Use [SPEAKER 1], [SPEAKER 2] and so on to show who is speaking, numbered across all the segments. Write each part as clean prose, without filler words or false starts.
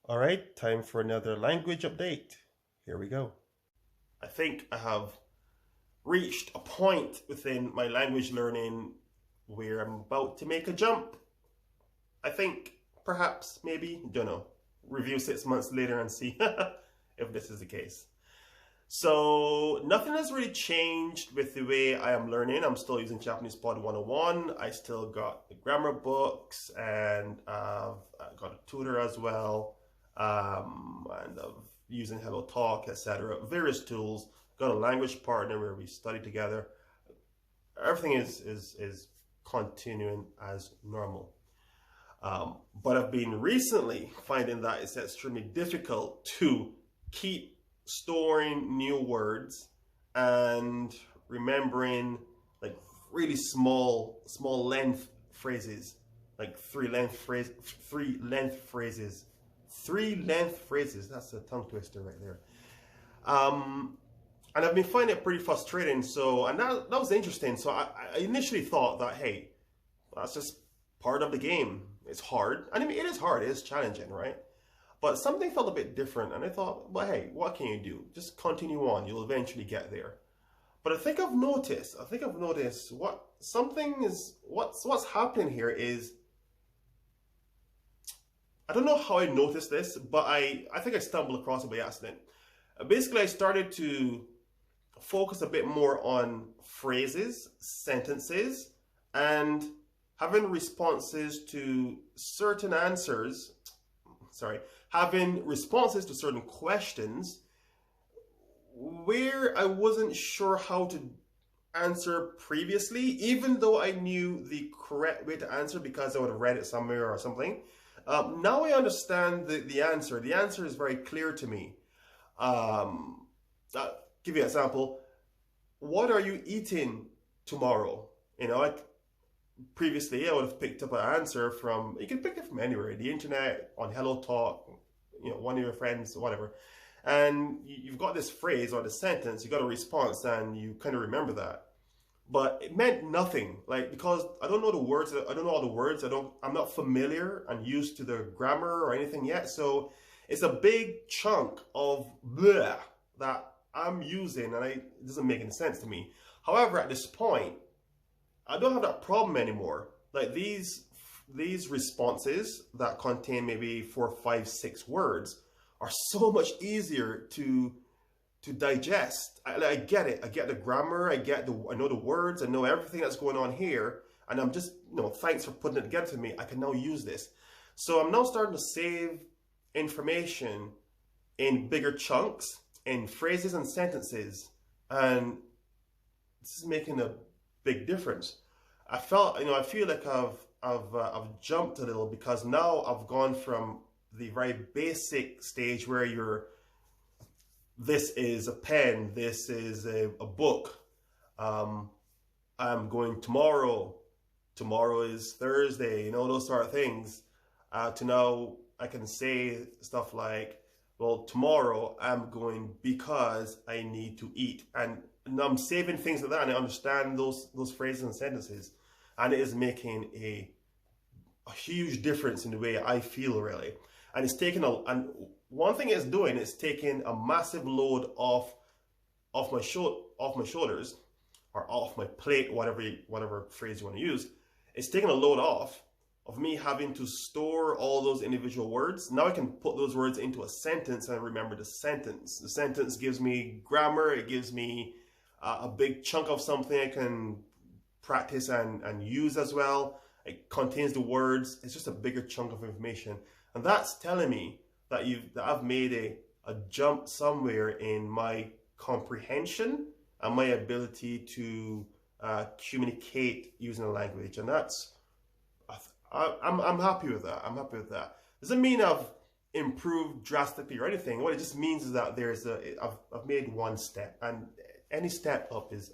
[SPEAKER 1] All right, time for another language update. Here we go. I think I have reached a point within my language learning where I'm about to make a jump. I think, perhaps, maybe, don't know. Review 6 months later and see if this is the case. So nothing has really changed with the way I am learning. I'm still using Japanese Pod 101. I still got the grammar books and I've got a tutor as well. And I'm using Hello Talk, etc. Various tools. Got a language partner where we study together. Everything is continuing as normal. But I've been recently finding that it's extremely difficult to keep storing new words and remembering like really small length phrases, like three length phrases. That's a tongue twister right there. And I've been finding it pretty frustrating. So, and that was interesting. So I initially thought that, hey, that's just part of the game. It's hard. And I mean, it is hard. It is challenging, right? But something felt a bit different. And I thought, well, hey, what can you do? Just continue on. You'll eventually get there. But I think I've noticed what's happening here is, I don't know how I noticed this, but I think I stumbled across it by accident. Basically, I started to focus a bit more on phrases, sentences, and having responses to certain answers, having responses to certain questions where I wasn't sure how to answer previously, even though I knew the correct way to answer because I would have read it somewhere or something. Now I understand the answer. The answer is very clear to me. I'll give you an example. What are you eating tomorrow? You know, previously I would have picked up an answer from, you can pick it from anywhere, the internet, on Hello Talk, you know, one of your friends, whatever. And you've got this phrase or this sentence, you got a response and you kind of remember that. But it meant nothing, like, because I don't know the words, I don't know all the words, I'm not familiar and used to the grammar or anything yet. So it's a big chunk of bleh that I'm using and it doesn't make any sense to me. However, at this point, I don't have that problem anymore. Like these responses that contain maybe 4, 5, 6 words are so much easier to digest. I get it. I get the grammar. I know the words. I know everything that's going on here. And I'm just, thanks for putting it together for me. I can now use this. So I'm now starting to save information in bigger chunks, in phrases and sentences. And this is making a big difference. I feel like I've jumped a little because now I've gone from the very basic stage where this is a pen, this is a book, I'm going tomorrow is Thursday, those sort of things, to now I can say stuff like, well, tomorrow I'm going because I need to eat. And I'm saving things like that and I understand those phrases and sentences. And it is making a huge difference in the way I feel, really. And it's taking one thing it's doing is taking a massive load off my shoulders, or off my plate, whatever phrase you want to use. It's taking a load off of me having to store all those individual words. Now I can put those words into a sentence and remember the sentence. The sentence gives me grammar. It gives me a big chunk of something I can practice and use as well. It contains the words. It's just a bigger chunk of information. And that's telling me that I've made a jump somewhere in my comprehension and my ability to communicate using a language. And I'm happy with that. I'm happy with that. Doesn't mean I've improved drastically or anything. What it just means is that I've made one step, and any step up is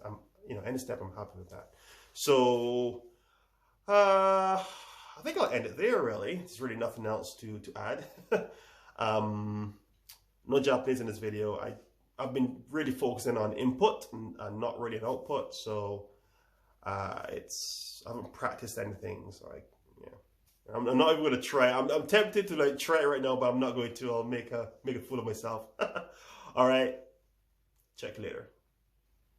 [SPEAKER 1] any step I'm happy with that. So I think I'll end it there, really. There's really nothing else to add. No Japanese in this video. I've been really focusing on input and not really on output, so I haven't practiced anything, so I'm not even going to try. I'm tempted to like try it right now, but I'm not going to. I'll make a fool of myself. All right. Check later.